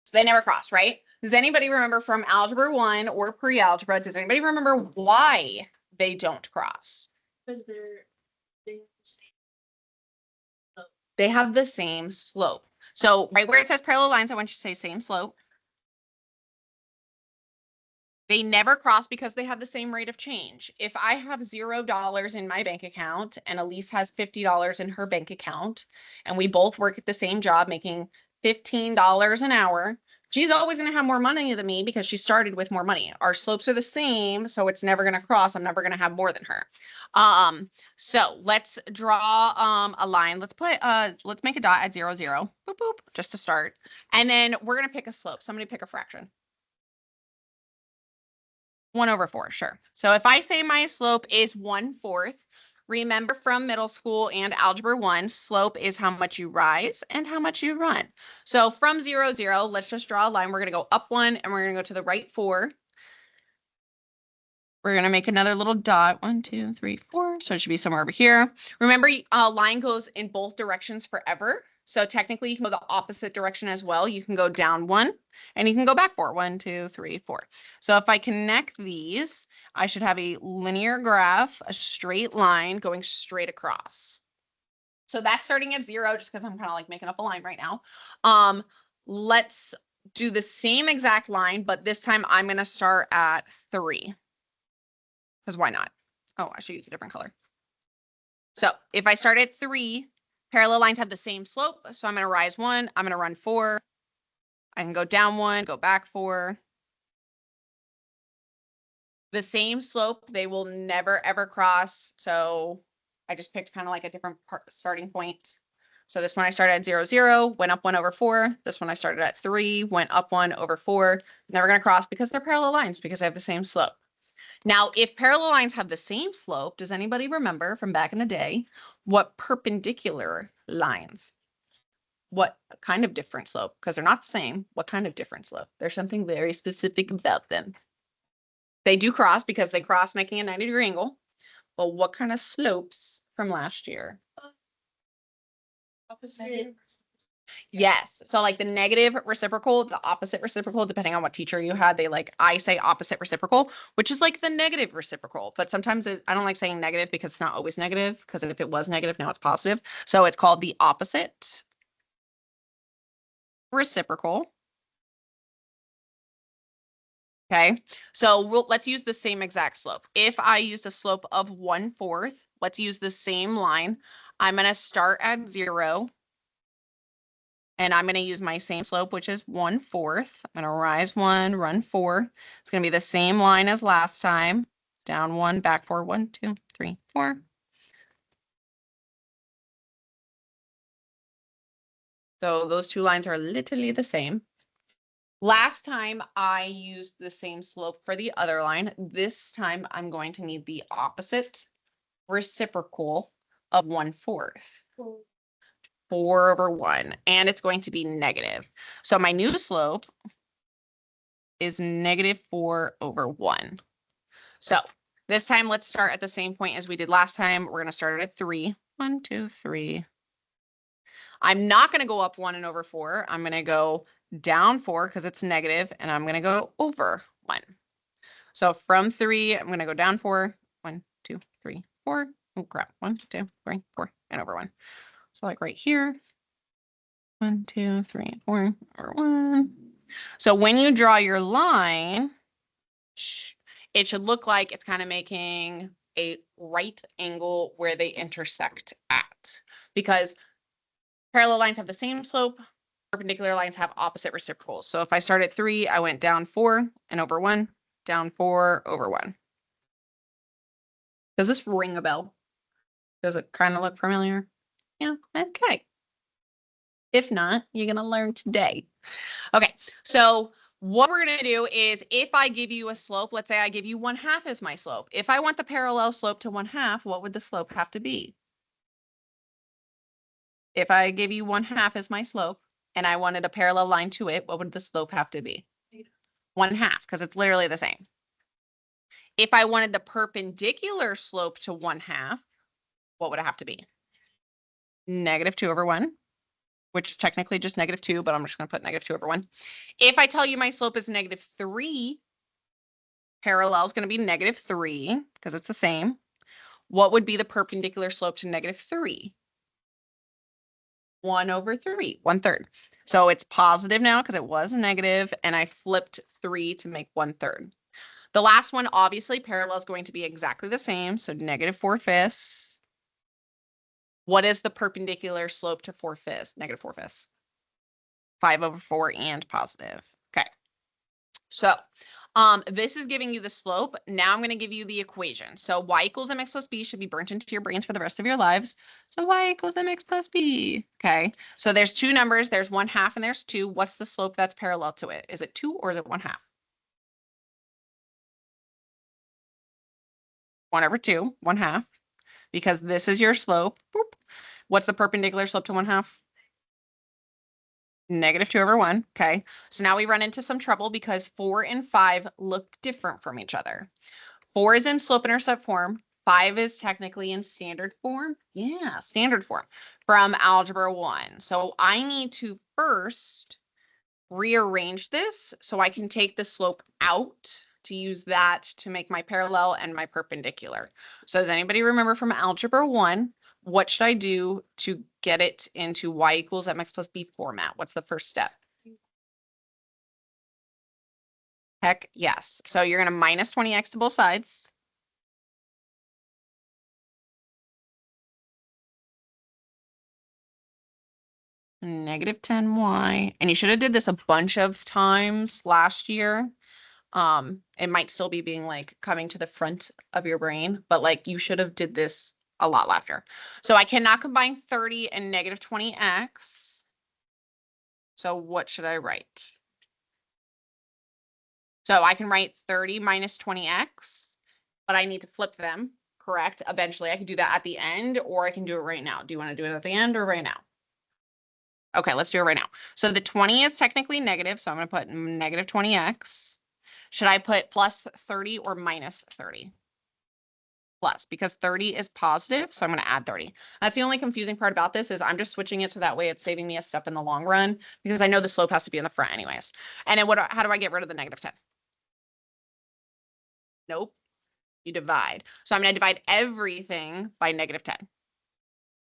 So they never cross, right? Does anybody remember from algebra 1 or pre-algebra, does anybody remember why they don't cross? Because They have the same slope. So right where it says parallel lines, I want you to say same slope. They never cross because they have the same rate of change. If I have $0 in my bank account and Elise has $50 in her bank account, and we both work at the same job making $15 an hour, she's always going to have more money than me because she started with more money. Our slopes are the same, so it's never going to cross. I'm never going to have more than her. So let's draw a line. Let's make a dot at 0, 0, boop, boop, just to start. And then we're going to pick a slope. Somebody pick a fraction. 1/4, sure. So if I say my slope is 1/4, remember from middle school and algebra 1, slope is how much you rise and how much you run. So from 0, 0, let's just draw a line. We're going to go up 1 and we're going to go to the right 4. We're going to make another little dot. 1, 2, 3, 4. So it should be somewhere over here. Remember, a line goes in both directions forever. So technically you can go the opposite direction as well. You can go down 1 and you can go back 4. 1, 2, 3, 4. So if I connect these, I should have a linear graph, a straight line going straight across. So that's starting at 0, just because I'm kind of like making up a line right now. Let's do the same exact line, but this time I'm going to start at 3. Because why not? Oh, I should use a different color. So if I start at 3, parallel lines have the same slope. So I'm going to rise 1. I'm going to run 4. I can go down 1, go back 4. The same slope. They will never, ever cross. So I just picked kind of like a different starting point. So this one I started at 0, 0, went up 1/4. This one I started at 3, went up 1/4. Never going to cross because they're parallel lines because they have the same slope. Now, if parallel lines have the same slope, does anybody remember from back in the day what perpendicular lines? What kind of different slope? Because they're not the same. What kind of different slope? There's something very specific about them. They do cross because they cross making a 90-degree angle. But what kind of slopes from last year? opposite. Yes. So like the negative reciprocal, the opposite reciprocal, depending on what teacher you had, I say opposite reciprocal, which is like the negative reciprocal. But sometimes I don't like saying negative because it's not always negative, because if it was negative, now it's positive. So it's called the opposite reciprocal. Okay. So let's use the same exact slope. If I use a slope of 1/4, let's use the same line. I'm going to start at 0. And I'm going to use my same slope, which is 1/4. I'm going to rise 1, run 4. It's going to be the same line as last time. Down 1, back 4, 1, 2, 3, 4. So those two lines are literally the same. Last time I used the same slope for the other line. This time I'm going to need the opposite reciprocal of 1/4. 4/1, and it's going to be negative. So my new slope is -4/1. So this time, let's start at the same point as we did last time. We're going to start at 3. 1, 2, 3. I'm not going to go up 1/4. I'm going to go down 4 because it's negative, and I'm going to go over 1. So from 3, I'm going to go down 4. 1, 2, 3, 4. Oh, crap. 1, 2, 3, 4, and over 1. So like right here. 1, 2, 3, 4, over 1. So when you draw your line, it should look like it's kind of making a right angle where they intersect at, because parallel lines have the same slope, perpendicular lines have opposite reciprocals. So if I start at 3, I went down 4 and over 1, down 4 over 1. Does this ring a bell? Does it kind of look familiar? Yeah, okay. If not, you're going to learn today. Okay, so what we're going to do is, if I give you a slope, let's say I give you 1/2 as my slope. If I want the parallel slope to 1/2, what would the slope have to be? If I give you 1/2 as my slope and I wanted a parallel line to it, what would the slope have to be? 1/2, because it's literally the same. If I wanted the perpendicular slope to 1/2, what would it have to be? -2/1. which is technically just -2, but I'm just going to put -2/1. If I tell you my slope is -3, parallel is going to be -3 because it's the same. What would be the perpendicular slope to -3? 1/3, 1/3. So it's positive now because it was negative, and I flipped 3 to make 1/3. The last one, obviously, parallel is going to be exactly the same. So -4/5. What is the perpendicular slope to 4/5? -4/5. 5/4 and positive. Okay. So this is giving you the slope. Now I'm going to give you the equation. So y equals mx plus b should be burnt into your brains for the rest of your lives. So y equals mx plus b. Okay. So there's two numbers. There's 1/2 and there's 2. What's the slope that's parallel to it? Is it 2 or is it 1/2? 1/2, 1/2. Because this is your slope. Boop. What's the perpendicular slope to 1/2? -2/1. Okay. So now we run into some trouble because 4 and 5 look different from each other. 4 is in slope-intercept form. 5 is technically in standard form. Yeah, standard form from algebra 1. So I need to first rearrange this so I can take the slope out to use that to make my parallel and my perpendicular. So does anybody remember from algebra 1, what should I do to get it into y equals mx plus b format? What's the first step? Heck yes. So you're going to minus 20x to both sides. -10y. And you should have did this a bunch of times last year. It might still be being like coming to the front of your brain, but like you should have did this a lot last year. So I cannot combine 30 and -20x. So what should I write? So I can write 30 minus 20x, but I need to flip them, correct? Eventually I can do that at the end, or I can do it right now. Do you want to do it at the end or right now? Okay, let's do it right now. So the 20 is technically negative, so I'm going to put -20x. Should I put plus 30 or minus 30? Plus, because 30 is positive, so I'm going to add 30. That's the only confusing part about this is I'm just switching it so that way it's saving me a step in the long run because I know the slope has to be in the front anyways. And then how do I get rid of the -10? Nope, you divide. So I'm going to divide everything by -10.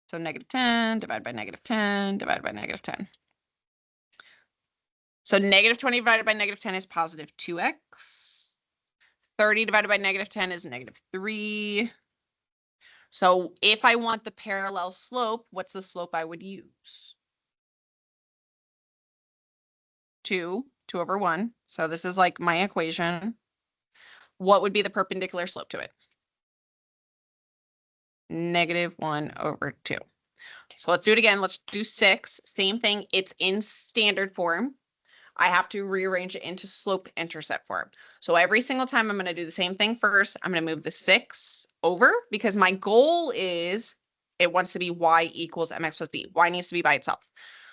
So -10 divided by -10 divided by -10. So -20 divided by -10 is positive 2x. 30 divided by -10 is -3. So if I want the parallel slope, what's the slope I would use? 2/1. So this is like my equation. What would be the perpendicular slope to it? -1/2. So let's do it again. Let's do 6. Same thing. It's in standard form. I have to rearrange it into slope-intercept form. So every single time I'm going to do the same thing first. I'm going to move the 6 over because my goal is it wants to be y equals mx plus b. Y needs to be by itself.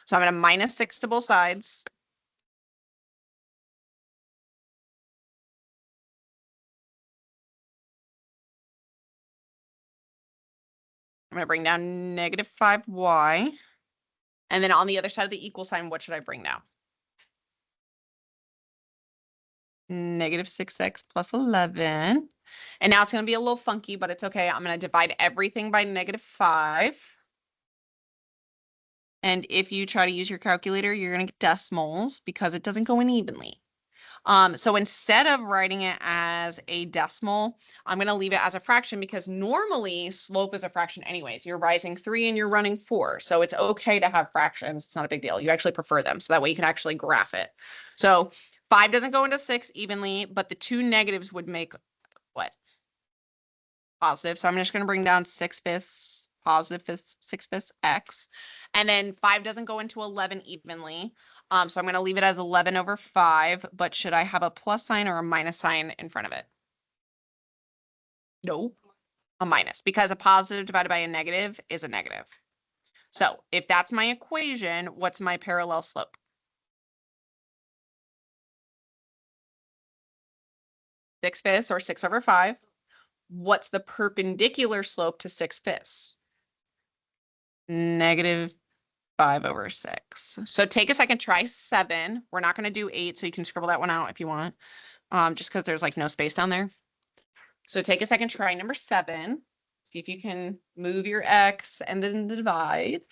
So I'm going to -6 to both sides. I'm going to bring down -5y. And then on the other side of the equal sign, what should I bring down? -6x plus 11. And now it's going to be a little funky, but it's okay. I'm going to divide everything by -5. And if you try to use your calculator, you're going to get decimals because it doesn't go in evenly. So instead of writing it as a decimal, I'm going to leave it as a fraction because normally slope is a fraction anyways. You're rising 3 and you're running 4. So it's okay to have fractions. It's not a big deal. You actually prefer them. So that way you can actually graph it. So 5 doesn't go into 6 evenly, but the two negatives would make what? Positive. So I'm just going to bring down 6/5, positive 6/5 x. And then 5 doesn't go into 11 evenly. So I'm going to leave it as 11/5, but should I have a plus sign or a minus sign in front of it? Nope. A minus, because a positive divided by a negative is a negative. So if that's my equation, what's my parallel slope? (6/5) or 6/5. What's the perpendicular slope to 6/5? 5/6. So take a second, try 7. We're not going to do 8, so you can scribble that one out if you want, just because there's like no space down there. So take a second, try number 7. See if you can move your X and then divide.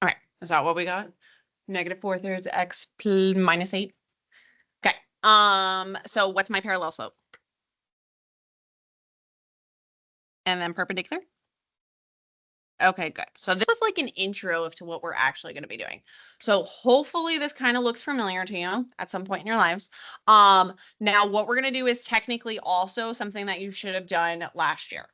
Okay, is that what we got? -4/3 X minus 8. Okay. So what's my parallel slope? And then perpendicular? Okay, good. So this is like an intro to what we're actually going to be doing. So hopefully this kind of looks familiar to you at some point in your lives. Now what we're going to do is technically also something that you should have done last year.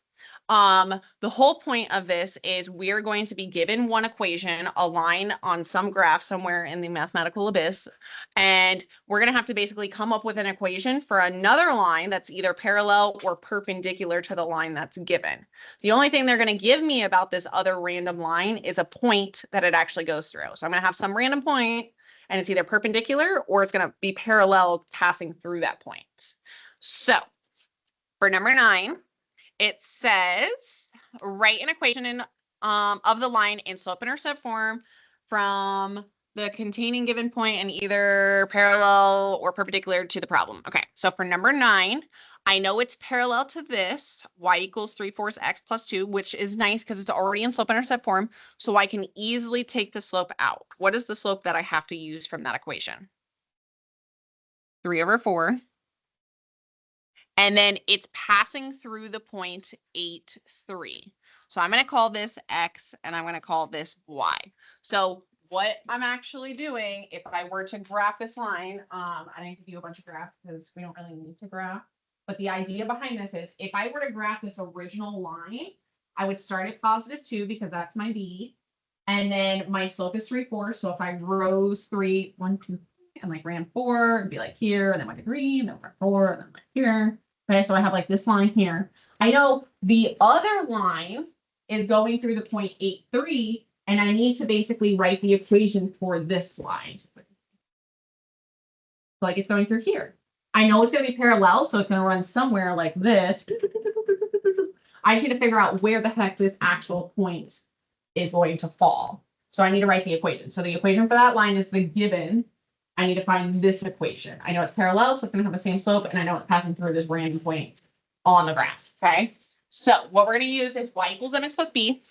The whole point of this is we're going to be given one equation, a line on some graph somewhere in the mathematical abyss, and we're going to have to basically come up with an equation for another line that's either parallel or perpendicular to the line that's given. The only thing they're going to give me about this other random line is a point that it actually goes through. So I'm going to have some random point, and it's either perpendicular or it's going to be parallel passing through that point. So for number 9, it says write an equation of the line in slope-intercept form from the containing given point and either parallel or perpendicular to the problem. Okay, so for number 9, I know it's parallel to this, y equals 3/4 x plus 2, which is nice because it's already in slope-intercept form, so I can easily take the slope out. What is the slope that I have to use from that equation? 3/4. And then it's passing through the point 8, 3. So I'm going to call this X and I'm going to call this Y. So what I'm actually doing, if I were to graph this line, I didn't give you a bunch of graphs because we don't really need to graph. But the idea behind this is if I were to graph this original line, I would start at +2 because that's my B. And then my slope is 3/4. So if I rose 3, 1, 2, 3, and like ran 4, it'd be like here, and then went to 3, and then went 4, and then like here. Okay, so I have like this line here. I know the other line is going through the point 8, 3, and I need to basically write the equation for this line. So like it's going through here. I know it's going to be parallel, so it's going to run somewhere like this. I just need to figure out where the heck this actual point is going to fall. So I need to write the equation. So the equation for that line is the given. I need to find this equation. I know it's parallel, so it's going to have the same slope, and I know it's passing through this random point on the graph. Okay. So what we're going to use is y equals mx plus b.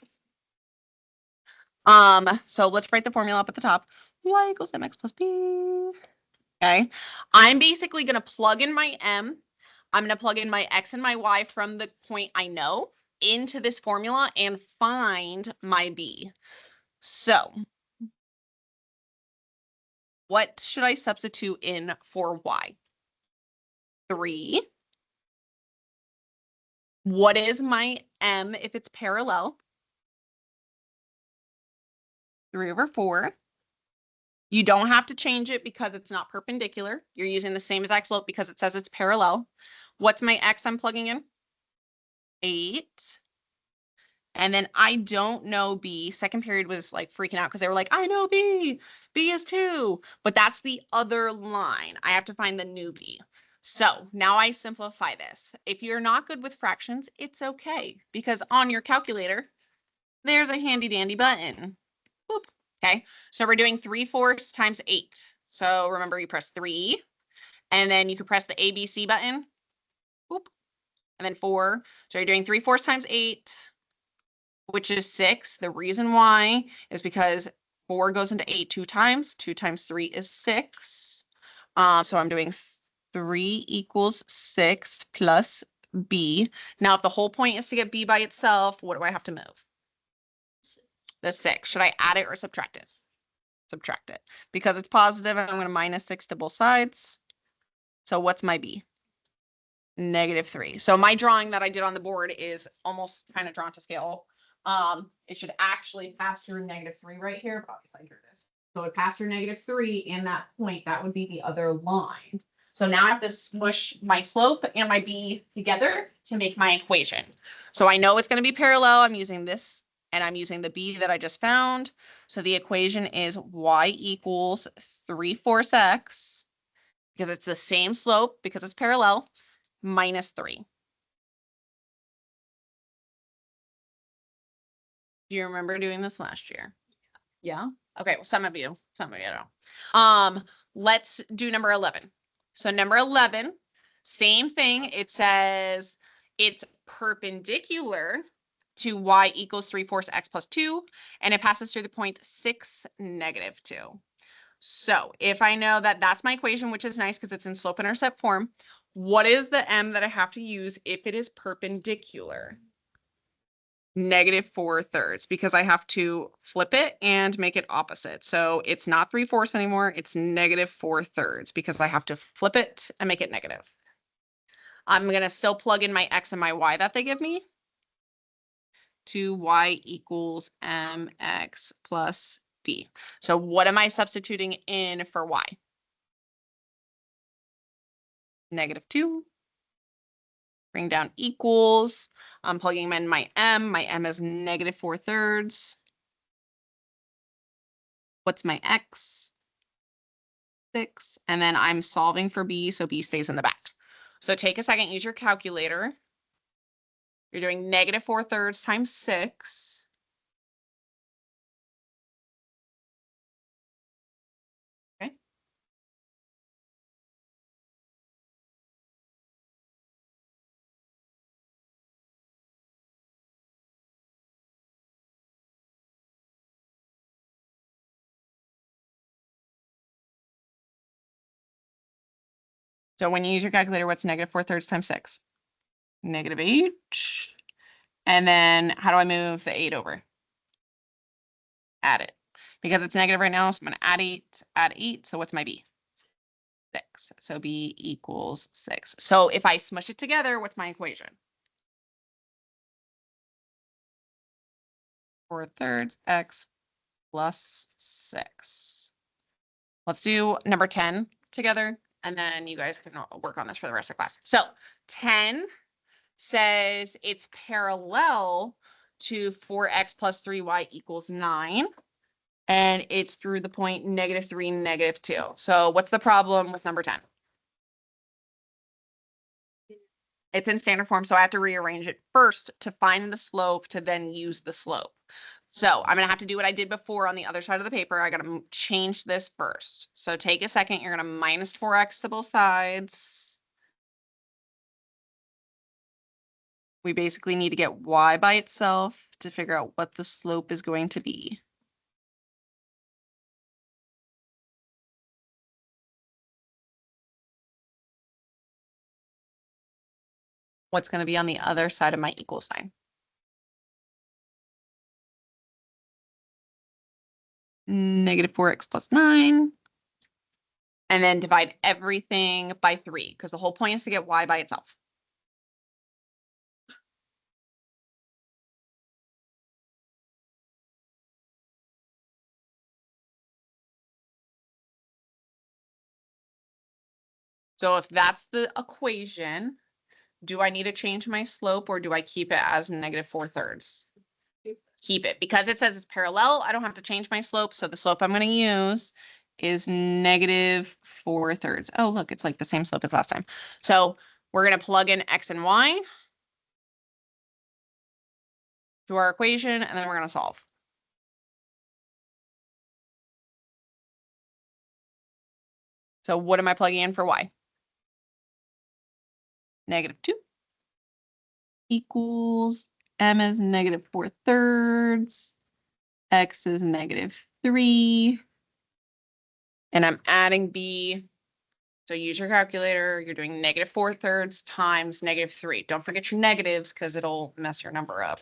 So let's write the formula up at the top. Y equals mx plus b. Okay. I'm basically going to plug in my m. I'm going to plug in my x and my y from the point I know into this formula and find my b. So what should I substitute in for y? 3. What is my m if it's parallel? 3/4. You don't have to change it because it's not perpendicular. You're using the same exact slope because it says it's parallel. What's my x I'm plugging in? 8. And then I don't know B. Second period was like freaking out because they were like, I know B. B is 2. But that's the other line. I have to find the new B. So now I simplify this. If you're not good with fractions, it's okay. Because on your calculator, there's a handy dandy button. Boop. Okay. So we're doing 3/4 times 8. So remember, you press 3, and then you can press the ABC button. Boop. And then 4. So you're doing 3/4 times 8, which is 6. The reason why is because 4 goes into 8 2 times. 2 times 3 is 6. So I'm doing 3 equals 6 plus B. Now, if the whole point is to get B by itself, what do I have to move? The 6. Should I add it or subtract it? Subtract it. Because it's positive, I'm going to minus 6 to both sides. So what's my B? -3. So my drawing that I did on the board is almost kind of drawn to scale. It should actually pass through -3 right here, but obviously I drew this. So it passed through -3 in that point. That would be the other line. So now I have to smush my slope and my B together to make my equation. So I know it's going to be parallel. I'm using this and I'm using the B that I just found. So the equation is y equals 3/4 x, because it's the same slope because it's parallel, minus 3. Do you remember doing this last year? Yeah. Okay. Well, some of you don't. Let's do number 11. So number 11, same thing. It says it's perpendicular to y equals 3/4 x plus 2, and it passes through the point 6, -2. So if I know that that's my equation, which is nice because it's in slope intercept form, what is the m that I have to use if it is perpendicular? -4/3, because I have to flip it and make it opposite. So it's not 3/4 anymore. It's -4/3 because I have to flip it and make it negative. I'm going to still plug in my x and my y that they give me. 2y equals mx plus b. So what am I substituting in for y? -2. Bring down equals. I'm plugging in my m. My m is -4/3. What's my x? 6. And then I'm solving for b, so b stays in the back. So take a second, use your calculator. You're doing -4/3 times 6. Okay. So when you use your calculator, what's -4/3 times 6? -8. And then how do I move the 8 over? Add it. Because it's negative right now, so I'm going to add 8. So what's my b? 6. So b equals 6. So if I smush it together, what's my equation? 4/3 x plus 6. Let's do number 10 together, and then you guys can work on this for the rest of class. So 10 says it's parallel to 4x plus 3y equals 9. And it's through the point -3, -2. So what's the problem with number 10? It's in standard form, so I have to rearrange it first to find the slope to then use the slope. So I'm going to have to do what I did before on the other side of the paper. I got to change this first. So take a second. You're going to minus 4x to both sides. We basically need to get y by itself to figure out what the slope is going to be. What's going to be on the other side of my equal sign? -4x plus 9. And then divide everything by 3, because the whole point is to get y by itself. So if that's the equation, do I need to change my slope or do I keep it as -4/3? Keep it, because it says it's parallel. I don't have to change my slope. So the slope I'm going to use is -4/3. Oh, look, it's like the same slope as last time. So we're going to plug in x and y to our equation, and then we're going to solve. So what am I plugging in for y? -2 equals m is -4/3, x is -3, and I'm adding b. So use your calculator. You're doing -4/3 times -3. Don't forget your negatives because it'll mess your number up.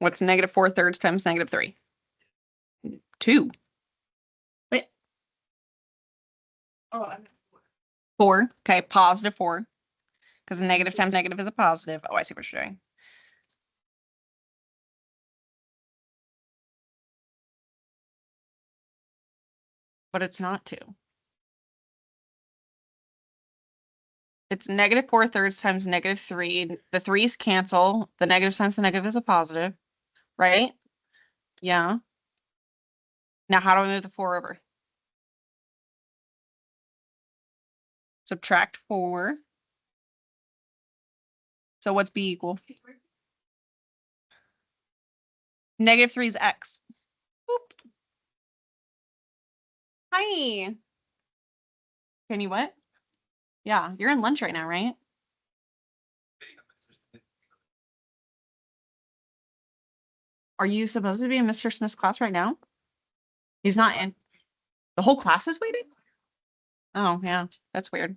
What's -4/3 times -3? 2. Wait. Oh, 4. Okay, +4. Because negative times negative is a positive. Oh, I see what you're doing. But it's not 2. It's -4/3 times -3. The 3's cancel. The negative times the negative is a positive, right? Yeah. Now, how do I move the 4 over? Subtract 4. So what's b equal? -3 is x. Boop. Hi. Can you what? Yeah, you're in lunch right now, right? Are you supposed to be in Mr. Smith's class right now? He's not in. The whole class is waiting? Oh, yeah, that's weird.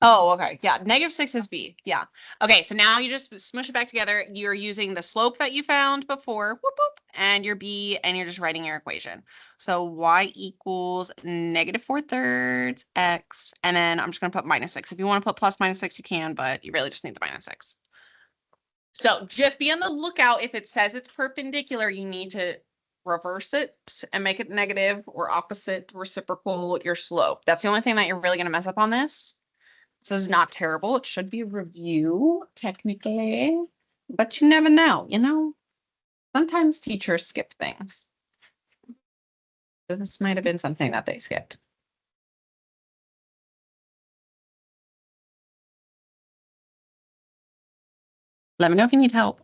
Oh, okay. Yeah, -6 is b. Yeah. Okay, so now you just smush it back together. You're using the slope that you found before, whoop, whoop, and your b, and you're just writing your equation. So y equals -4/3 x, and then I'm just going to put -6. If you want to put plus -6, you can, but you really just need the -6. So just be on the lookout. If it says it's perpendicular, you need to reverse it and make it negative or opposite reciprocal your slope. That's the only thing that you're really going to mess up on this. This is not terrible. It should be a review technically, but you never know, you know? Sometimes teachers skip things. This might have been something that they skipped. Let me know if you need help.